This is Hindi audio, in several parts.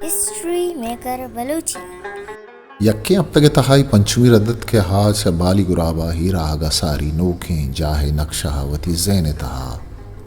हिस्ट्री मेकर बलूची यक्के अब तक तहाई पंचमी रद्दत के हाथ से बाली गुराबा हीरा आगा सारी नोखें जाहे नक्शा वती जैन तहा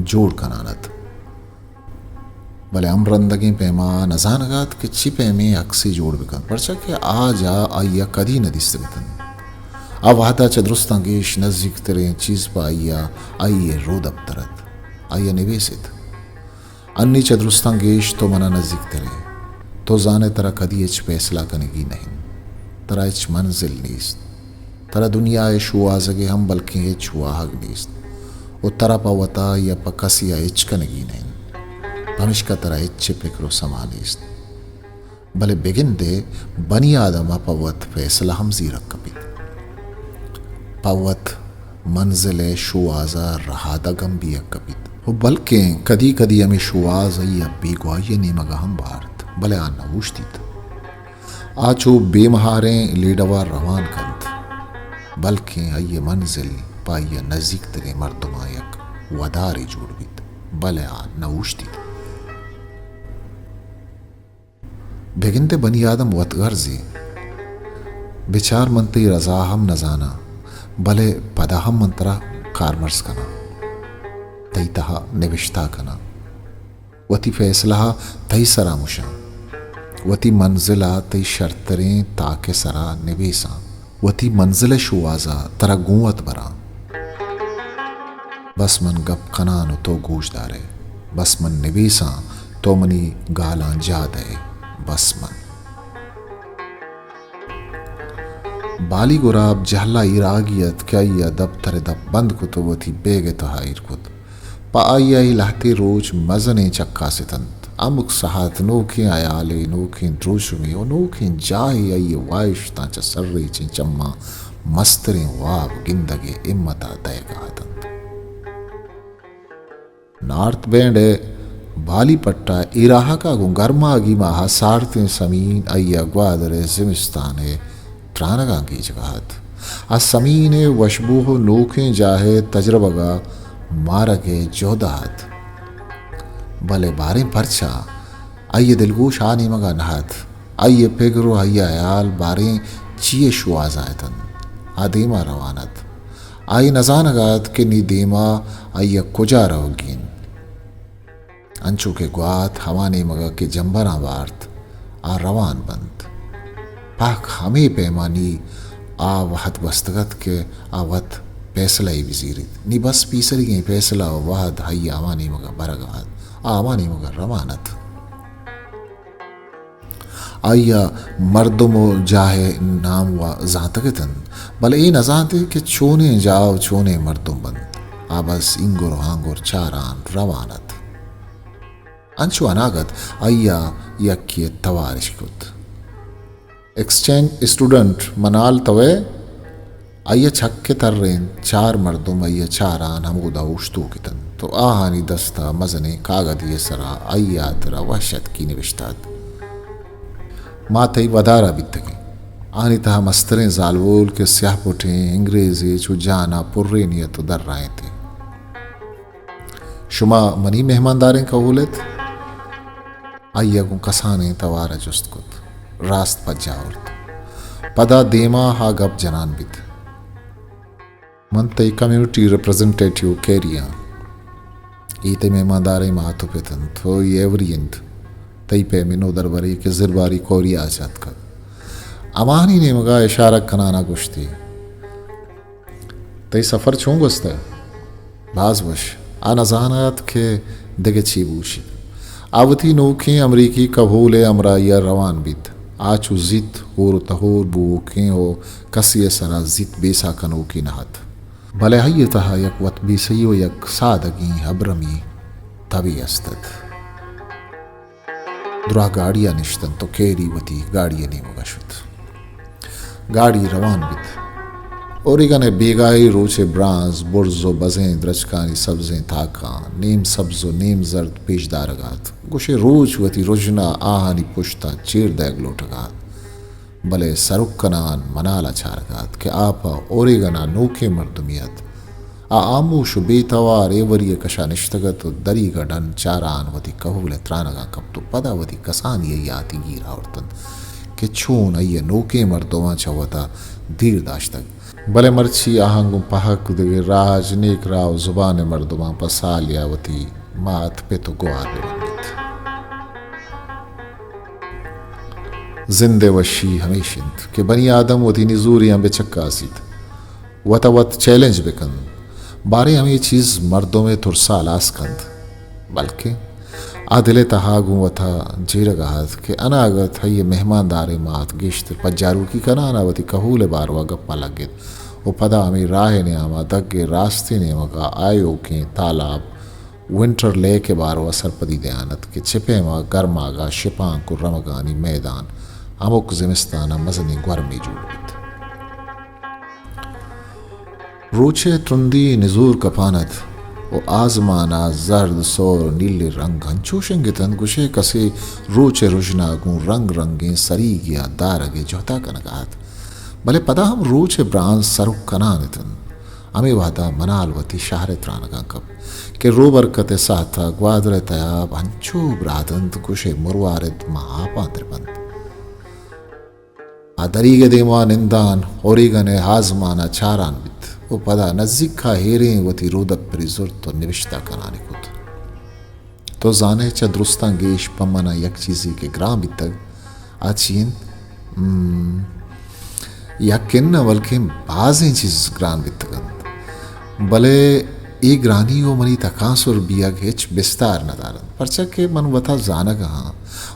जोड़ कनानत भले अमरंदगी पैमा नजानगात के चिपे में अक्सी जोड़ बिकन परचा के आ जा आइया कदी न दिस्तगतन अब आता चदरुस्तंगेश नजदीक तेरे चीज पा आइये रोद अब तरत आइया निवेसित अन्नी चदरुस्तंगेश तो मना नजदीक तेरे तो जाने तरा कदी एच फैसला कनेगी नहीं तरा एच मंजिल नीस्त तरा दुनिया एशु आजगे हम बल्कि एच वाहग नीस्त ओ तरा पावता या पकसिया एच कनेगी नहीं भविष्य तरा एच फिक्रो समानीस्त भले बेगिन दे बनी आदमा पवत फैसला हम जीरक कपित पवत मंजिल शुआजा रहादा गंबिया कपित वो बल्कि कदी कदी हमें शुआज अब्बी ग्वाये नेमगा हम भारत भले आना उश्तित आचो बेमहारें लीडवा रवान कंत बल्कि अये मंजिल पाइया नजीक तेरे मर्दमायक वदारी जोड़बित भले आना उश्तित बेगिनते बनी आदम वतगर्जी बिचार मंत्री रजा हम नजाना भले पदा हम मंत्रा कारमर्स कना तई तहा निविष्टा कना वती फैसला तई सरा मुशा वती मंजिला तई शर्तरें ताके सरा निवेसा वती मंजिल शुआजा तरा गुवत बरा बस मन गप कनानो तो गूजदारे बस मन निवेसा तो मनी गाला जा दे बस मन बाली गुराब जहला इरागियत क्या दफ्तर दब बंद कुतुबती बेगे तहाइर कुत पाइया लहते रोज मजने चक्का से तंत अमुक सहात नोखे आयाले नोखे द्रोशुमी और नोखे जाहे आई वाइश तांच सर्रे चम्मा मस्तरे वाब गिंदगे इम्मता दयगा तंत नॉर्थ बैंड बाली पट्टा इराहा का गर्मा गी माहा सारते समीन अय्या ग्वादरे जिमिस्ताने त्रानगा की जगहत आ समीने वशबूह नोखे जाहे तजरबगा मारगे जोदात भले बारे परचा आइये दिलगोश आने मगा नहत आइये पेगरो आइया आयाल बारे चिये शुआज आयतन आदेमा रवानत आई नजानगात के नी देमा आइया कुजा रहोगीन अंचू के ग्वात हवाने मगा के जंबरा वार्त आ रवान बंद पाक हमें पैमानी आ वहत बस्तगत के आवत फैसला ही वजीरित नी बस पीसरी गई फैसला वहद हई आवानी मगा बरगात आवानी मगा रवानत आइया मर्दमो जाहे नाम व जातगतन भले ये नजाते कि चोने जाओ चोने मर्दम बंद आ बस इंगुर हांगुर चारान रवानत अंशु अनागत आइया यक्के तवारिश कुत एक्सचेंज स्टूडेंट मनाल तवे आइया छक्के तर्रें चार मर्दुम आइया चारान हमूदा उश्तू कितन तो आहानी दस्ता मजने कागदिये सरा आइया तरा वहशत की निविष्टात मातई वदारा बितगे आनी तहा मस्तरें जालवोल के स्याह पुठे अंग्रेजी चु जाना पुर्रे नियत दर राए थे शुमा मनी मेहमानदारें कहूलत आइया को कसाने तवारा जुस्त कुत रास्त पज्जावर्त पदा देमा हा गप जनान बित मन तई कम्युनिटी रिप्रेजेंटेटिव कैरिया ईते मेहमानदारे माथु पेतन तो एवरियंत तई पे मिनो दरबारी के जिरबारी कोरी आजाद का अमानी ने मगा इशारा कनाना गुश्ती तई सफर छूं गुस्ता बाजवश आनजानात के दिगे चीबूशी आवती नोखे अमरीकी कबूले अमराइया रवान बित आचू जित और तहोर बुके हो कसिय सरा जित बेसा कनो की नहत भले हय तहा यक वत बीसयो यक सादगी हब्रमी तभी अस्तद दुरा गाड़िया निश्तन तो केरी वती गाड़िया नहीं मगशुत गाड़ी रवान बित ओरिगने बेगाई रोचे ब्रांस बुर्जो बजें द्रचकानी सब्जें थाका नीम सब्जो नीम जर्द पेशदारगात गुशे रोज वती रोजना आहानी पुश्ता चेर दैग लोटगात भले सरुक कनान मनाला छारगात के आपा ओरिगना नोखे मर्दमियत आमूश बेतवार एवरिय कशा निष्ठगत दरी गडन चारान वती कहूले त्रानगा कप्तु पदावती कसान ये याति गिरा औरतन के छून अये नोके मर्दोमा छवता धीर दाश्तक भले मर्ची आहंगु पहक दे राज नेक राव जुबान मर्दोमा पसालियावती मात पे तो गुआर बंदित जिंदे वशी हमेशिंद के बनी आदम वती निजूरियां बेचक्का सीत वतवत चैलेंज बिकन बारे हमें चीज़ मर्दों में तुरसा लास्कंद बल्कि आदिले तहागु वथा जीरगात के अनागत है ये मेहमानदारे मात गिश्त पज्जारू की कनानावती कहूले बारवा गप्पा लगित वो पदा हमें राह ने आमा दग्गे रास्ते ने मगा आयो के तालाब विंटर ले के बारवा सरपदी दयानत के छिपे मा गर्मागा शिपां को रमगानी मैदान अमुक जिमिस्ताना मजनी गर्मी जुड़बित रोचे तुंदी निजूर कपानत वो आजमाना जर्द सोर नीले रंग हंचूशेंगे तन गुशे कसे रोचे रुजनागू रंग रंगे सरी गया दारगे जोता कनगात भले पदा हम रोचे ब्रांस सरुक कनानितन अमे वादा मनालवती शहर त्रानगा कब के रो बरकते साथा ग्वादरे तयाब हंचू ब्रादंत गुशे मुरवारिद महापांद्रबंद आदरीगे देवा निंदान ओरिगने हाजमाना चारान बित वो पदा नज़दीक का हेरे वती रोदक परिजुर तो निविष्टा कराने कुत तो जाने च दुरुस्ता गेश पमना यक चीज़ी के ग्राम बितग आचीन यकिन न बल्कि बाज़ें चीज़ ग्राम बितगन भले ए ग्रानी वो मनी तकासुर बिया गेच बिस्तार न दारन परचा के मन वता जानगा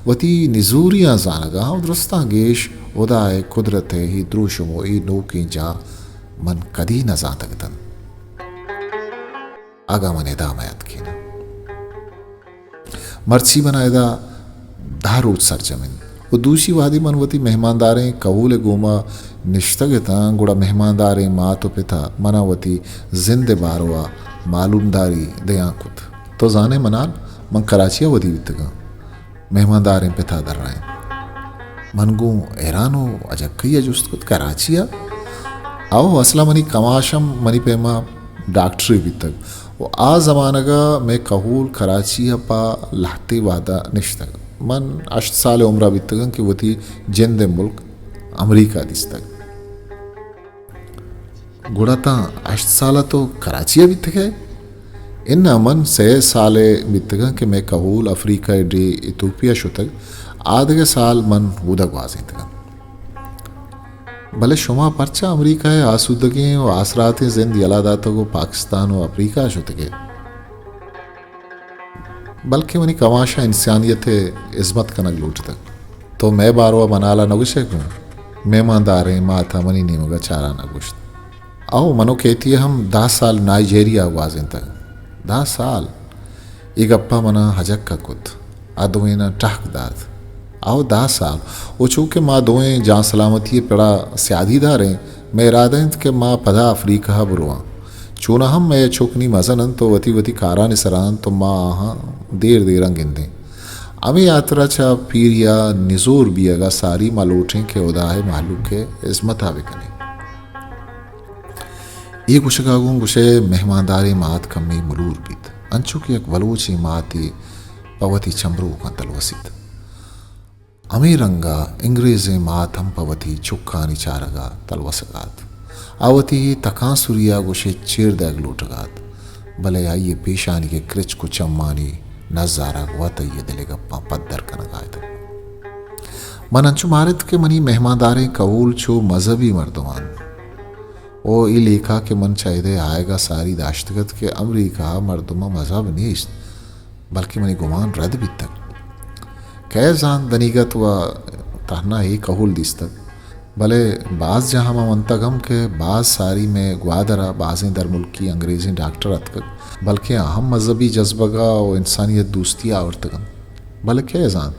वती निजूरियां जानगा दुरुस्ता गेश उदाय कुदरत ही द्रुशमो ई नोकी जा मन कदी न जातगतन आगा मन एदा मयात की न मर्ची बनाएदा धारूत सरजमिन वो दूसरी वादी मनवती मेहमानदारें कबूल गोमा निश्तगता गुड़ा मेहमानदारें मातो पिता मनावती जिंदे बारवा मालूमदारी दया कुत तो जाने मनाल मन कराचिया वदी बितगा मेहमानदारें पिता दर रहे मनगू एरानो अजक्कैया जुस्त कुत कराचिया आओ असला मनी कमाशम मनी पेमा डॉक्टरी भी तक वो आ ज़मानगा मैं कहूल कराची पा लहते वादा निश्तग मन 8 साल उम्र भी तक कि वो थी जिंद मुल्क अमेरिका दिस तक गुड़ाता 8 साल तो कराची भी तक है इन मन 6 साल भी तक कि मैं कहूल अफ्रीका डे इथोपिया शो तक आधे साल मन उदक वाजे तक भले शुमा परचा अमेरिका है आसूदगी और आसरातें जिंद यलादाता को पाकिस्तान और अफ्रीका शुतगे बल्कि मनी कमाशा इंसानियत इज्मत कनक लूट तक तो मैं बारवा बनाला नगुशे को मेहमानदारें माथा मनी नीमगा चारा नगुश्त आओ मनो कहती है हम 10 साल नाइजेरिया वाजें तक 10 साल एक अप्पा मना हजक का कुत आदवेना टहक दाद आओ 10 साल वो चूँकि माँ दोएं जहाँ सलामती पड़ा स्यादीदार हैं मैं इरादा के माँ पदा अफ्रीका बुरुआ चूना हम मैं चुकनी मजनन तो वती वती कारा निसरान तो माँ आहा देर देर गिंदे अमी यात्रा चा पीरिया निजोर बियगा सारी मालूटें के उदा है मालू के इस्मत आविकने ये गुशगागुं गुशे मेहमानदारी मात कमी मुलूर बीत अंचु की एक वलूची माती पवती चमरू का तलवसित अमीरंगा इंग्रेजे मातम पवती चुक्कानी चारगा तलवसगात आवती तकासुरिया गुशे चीर दैग लूटगात भले आइए पेशानी के क्रिच को चम्मानी नजारा वत ये दिले गप्पा पद्दर कनगायत मन अंचु मारित के मनी मेहमानदारें कबूल छो मजहबी मर्दमान ओ ई लेखा के मन चाहिए आएगा सारी दाश्तगत के अमरीका मर्दमा मजहब नहीं बल्कि मनी गुमान रद भी तक कैजान दनीगत व तहना ही कहूल दिस तक भले बाज़ जहाँ मंतगम के बाज़ सारी में ग्वादरा बाज़ें दर मुल्की अंग्रेज़ी डॉक्टर अतक बल्कि अहम मजहबी जज्बगा और इंसानियत दोस्ती आवरतगम भले कैजान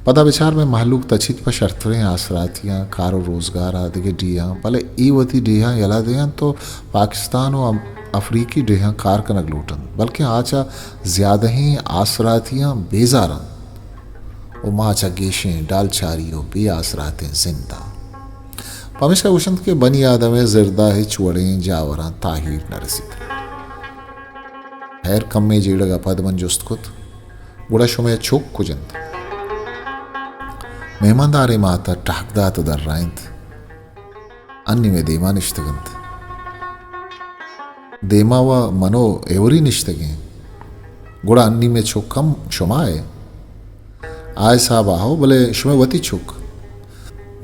पदा विचार में महलूक तचित पर शर्तरें आसरातियाँ कारो रोज़गार आदि डियाँ भले ई वती डियाँ यला दियाँ तो पाकिस्तान और अफ्रीकी डियाँ कार कनक लूटन बल्कि आचा ज़्यादा ही आसरातियाँ बेजारन और माचा गेशें डालचारी और बे आसरातें जिंदा पमिशा उशंत के बनी आदमें जिरदा है चुड़ें जावरा ताहिर न रसीद her kamme jeedaga padman justkut guda shume chok kujant mehmandare mata tahkdat darraint anni me dema nishtagant demawa mano evri nishtagi गुड़ा अन्नी में छुक कम शुमाए आय साहब आओ बोले शुमे वती छुक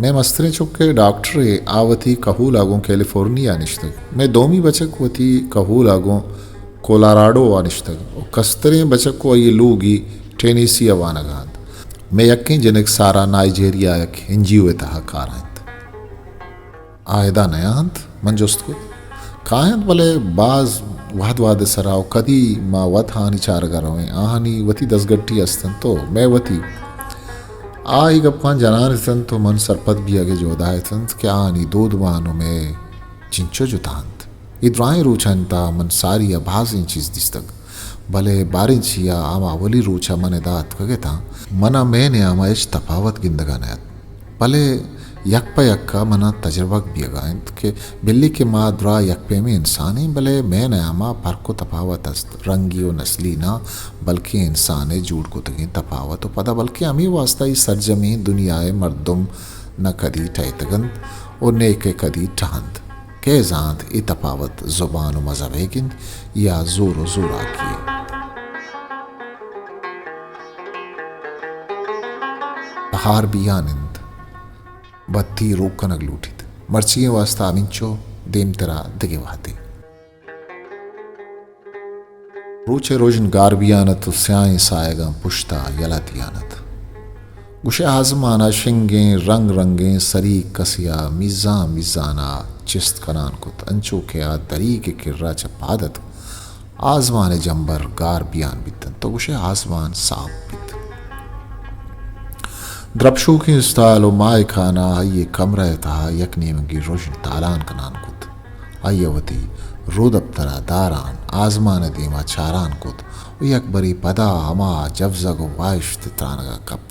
मैं मस्तरे छुक के डॉक्टर आवती कहू लागूं कैलिफोर्निया निश्तक मैं दोमी बचक वती कहू लागूं कोलोराडो वा निश्तक और कस्तरे बचक को ये लूगी टेनेसी अवानगाद मैं यक्की जनक सारा नाइजीरिया यक इंजीवे तहा कारांत आयदा नयांत मंजोस्त को कायंत बोले बाज वाद सराव कदी मा वत हानि चार गरवे आहानी वती दसगट्टी अस्तन तो मैं वती आई गप्पा जनान सन तो मन सरपत भी आगे जोदाय सन क्या आनी दूध वानो में चिंचो जुतांत इद्राय रूचंता मन सारी आभास चीज दिस्तक भले बारिंचिया आमा वली रूचा मने दात कगेता मना मैंने आमा इच तफावत गिंदगानत भले यक्पा यक्का मना तजर्बक भी अगायंत के बिल्ली के माँ द्रा यक्पे में इंसानी भले मैं नयामा पर को तफावत अस्त रंगी और नस्ली ना बल्कि इंसान जूड़ को तगी तफावत पता बल्कि अमी वास्ता ही सरजमी दुनियाए मर्दुम न कदी टैतगंत और नेके कदी टहंत के जांत ई तफावत जुबान व मजहब गिंद या जोर जोरा किए हार बियानिंद बत्ती रोक कनक लूटित मर्चिये वास्ता आमिंचो देम तेरा दिगे वाते रोचे रोजन गारबियानत स्याय सायगा पुश्ता यलातियानत गुशे आजमाना शिंगे रंग रंगे सरी कसिया मिजा मिजाना चिस्त कनान कुत अंचो के आ दरीके किर्रा चपादत आजमाने जंबर गारबियान बितन तो गुशे आजमान साफ बित द्रपशो की स्टाइल और माय खाना ये कमरा था यकनी मंगी रोशन तालान कनान कुत आयवती रोदब तरा दारान आजमान देमा चारान कुत यकबरी पदा हमा जवजा को वाइश तानगा कप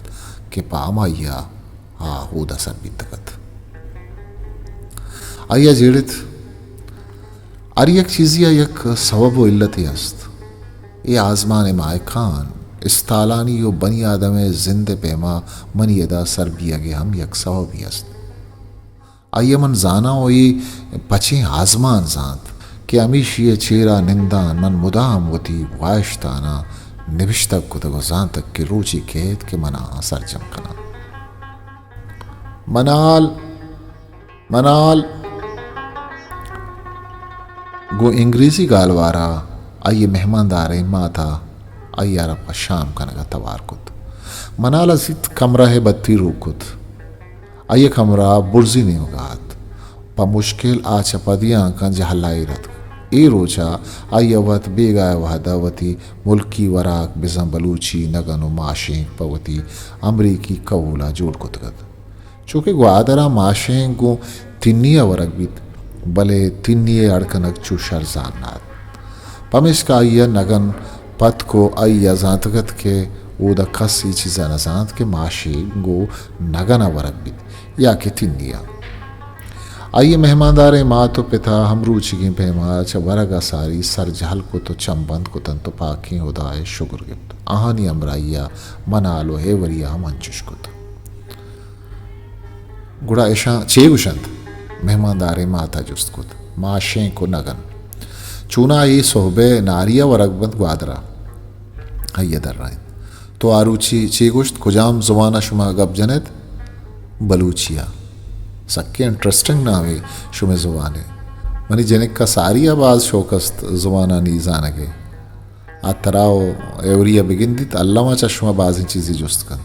के पामा या हा होदा सर बितकत आया जेड़ित अर यक चीजिया यक सबब इल्लती अस्त ये आजमान माय खान इस्तालानी यो बनी आदम जिंदे पेमा मन यदा सर भी आगे हम यक सव भी अस्त आइए मन जाना हो ये पचे आजमान जात कि अमीश ये चेरा निंदान मन मुदाम वती वायशताना निविष्तक को तक जान तक की रुचि खेत के मना सर चमकना मनाल मनाल गो इंग्रेजी गालवारा आइए मेहमानदार माता अय्यारा पा शाम कनगा तवार कुत मनाला जित कमरा है बत्ती रूकुत अये कमरा बुर्जी नहीं होगात पा मुश्किल आचा पदियां का जहलाई रत ए रोचा अयवत बेगाय वहदावती मुल्की वराक बिजम बलूची नगनो माशें पवती अमरीकी कवूला जोड़ कुतगत चूँकि ग्वादरा माशें गो तिन्निया वरक बित भले तिन्निये अड़कनक चूशर जाननात पमिस का अय्या नगन पत को अय्या जातगत के ओदा खसी चीज़ा नजात के माशी गो नगना वरक बित या के तिन्निया आइए मेहमानदारे माँ तो पिता हम रूचिगी पेमा च वरगा सारी सर जहल को तो चंबंद को तन तो पाकी होदाए शुक्र गिफ्त आहानी अमराइया मनालो हे वरिया मंचुश को तो गुड़ा ऐशा चेगुशंत मेहमानदारे माता जुस्त को माशें को नगन चूना ये सोहबे नारिया वरकबंद ग्वादरा हय्या दर्राइन तो आरुचि चेगुश्त कुजाम जुबाना शुमा गप जनेत बलूचिया सक्के इंटरेस्टिंग नावे शुमे जुबाने मनी जनिक का सारी आवाज शोकस्त जुबाना नी जानगे आ तराओ एवरिया बिगिंदित अल्लामा चश्मा बाजी चीज़ी जुस्त कन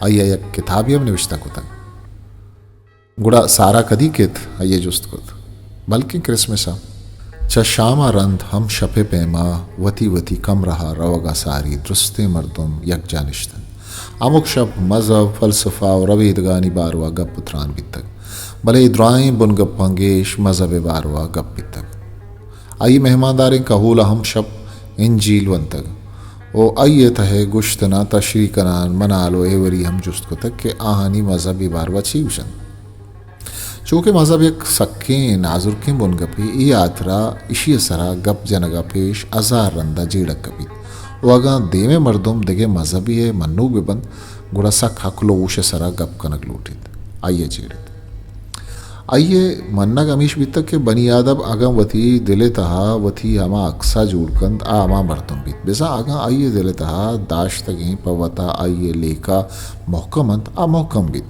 आइया यक किताबियम निविष्टा कुतन गुड़ा सारा कदी कित आइये जुस्त कुत बल्कि क्रिसमसा च शामा रंध हम शपे पेमा वती वती कम रहा रवगा सारी दुरुस्ते मर्दुम यक जानिश्तन अमुक शब मजहब फलसफा और रवीदगानी बारवा गप पुत्रान बितक भले इद्राइम बुन गप्पंगेश मजहब बारवा गप बितक आई मेहमानदारें कहूला हम शब इंजील वंतक ओ अय्य तहे गुश्तना तशरी कनान मनालो एवरी हम जुस्त को तक के आहानी मजहबी बारवा चीवशन चूँकि मज़हब एक सक्कें नाजुरकें बुन गपी ई आतरा इशी सरा गप जनगा पेश अजार रंदा जीड़क कपी वगा देवे मर्दुम दिगे मज़हबी है मन्नू बिबंद गुड़ा सक हकलो ऊश सरा गप कनक लूटित आइए जीड़ित आइए मन्ना गमीश बीतक के बनी आदब अगम वती दिले तहा वती हमा अक्सा जुड़कंद आमा मर्दुम बीत बेसा आगा आइए दिले तहा दाश तगी पवता आइए लेका मोहकमंत आ मोहकम बीत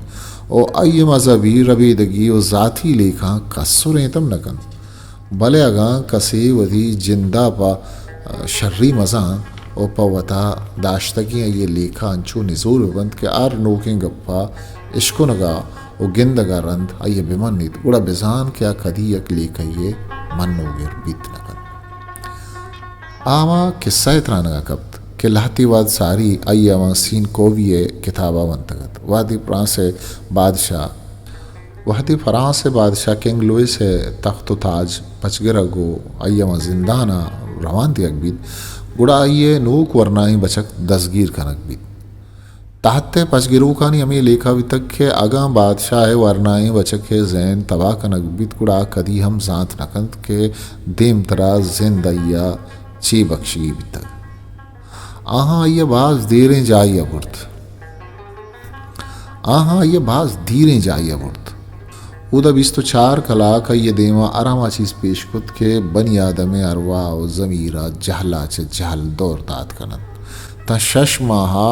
ओ आइए मजहबी रबीदगी ओ जाती लेखा कसुरेतम नकन भले अगा कसे वधी जिंदा पा शर्री मजा ओ पवता दाश्तगी आइए लेखा अंचो निजोर बंद के आर नोकें गप्पा इश्को नगा ओ गिंदगा रंद आइए बिमनित उड़ा बिजान क्या कदी यक लेखा ये मन नोगेर बीत नकन आमा किस्सा इतना नगा कब्त के लहतीवाद सारी आइयामा सीन कोविये किताबा वंतगत वादी फ्रांसे बादशाह वहदी फ्रांस बादशाह किंग लुइस है तख्त ताज पचगिरगो आइयामा जिंदाना रवान दियक बीत गुड़ा आइये नूक वरनाई बचक दसगीर कनक बीत ताहते पचगिरू कानी हमें लेखा वितक के आगा बादशाह है वरनाई बचक के जैन तबा कनक बीत गुड़ा कदी हम जात नकंत के देम तरा जिंदइया ची बख्शी वितक आहा ये बाज देरें जाइए बुर्त आहा ये बाज धीरें जाइए बुर्त उदा बिस्तो चार कला का ये देवा आरामा चीज पेश खुद के बनी आदम अरवा और जमीरा जहला च जहल दौर तात कनत ता शश माहा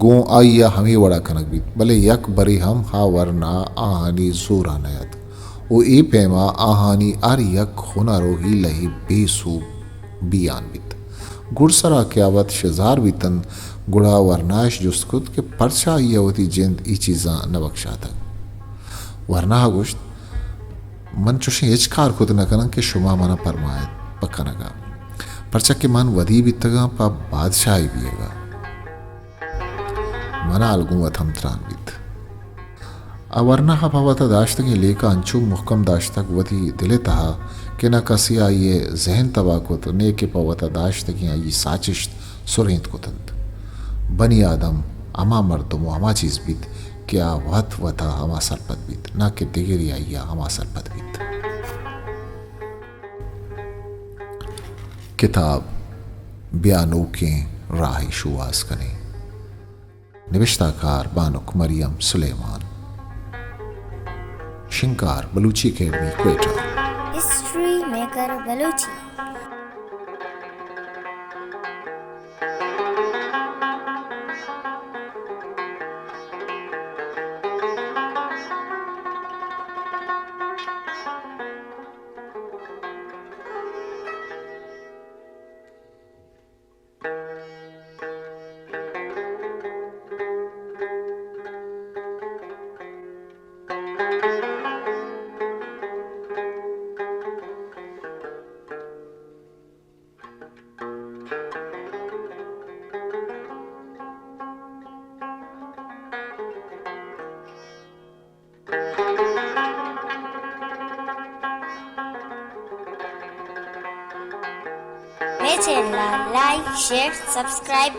गो आइया हमें वड़ा कनक बीत भले यक बरे हम हा वरना आहानी जोरा नयत ओ ए पैमा आहानी आर यक होना रोही लही बेसू बियान बीत गुड़सरा क्यावत शजार बीतन गुड़ा वरनाश जुस्कुत के परछा यवती जिंद ई चीज़ा न बख्शा था वरना गुश्त मन चुशे इचकार खुद न कनन के शुमा मना परमायत पक्का नगा परचा के मन वधी बीतगा पा बादशाही बीएगा मना अलगुवत हम त्रान बीत अवरना हा भवता दाश्त के लेका अंचु मुहकम दाश्तक वधी दिले तहा कि न कसी आइए जहन तबा कुत ने के पवता दाश्त की आई साचिश सुरेंत कुतंत बनी आदम अमा मर्दम हमा चीज बीत क्या वत वता हमा सरपत बीत ना के दिगरी आइया हमा सरपत बीत किताब बयानों के राह शुआस करें निविष्टाकार बानुक मरियम सुलेमान शिंकार Balochi academy Quetta history maker Balochi मेरे चैनल लाइक शेयर सब्सक्राइब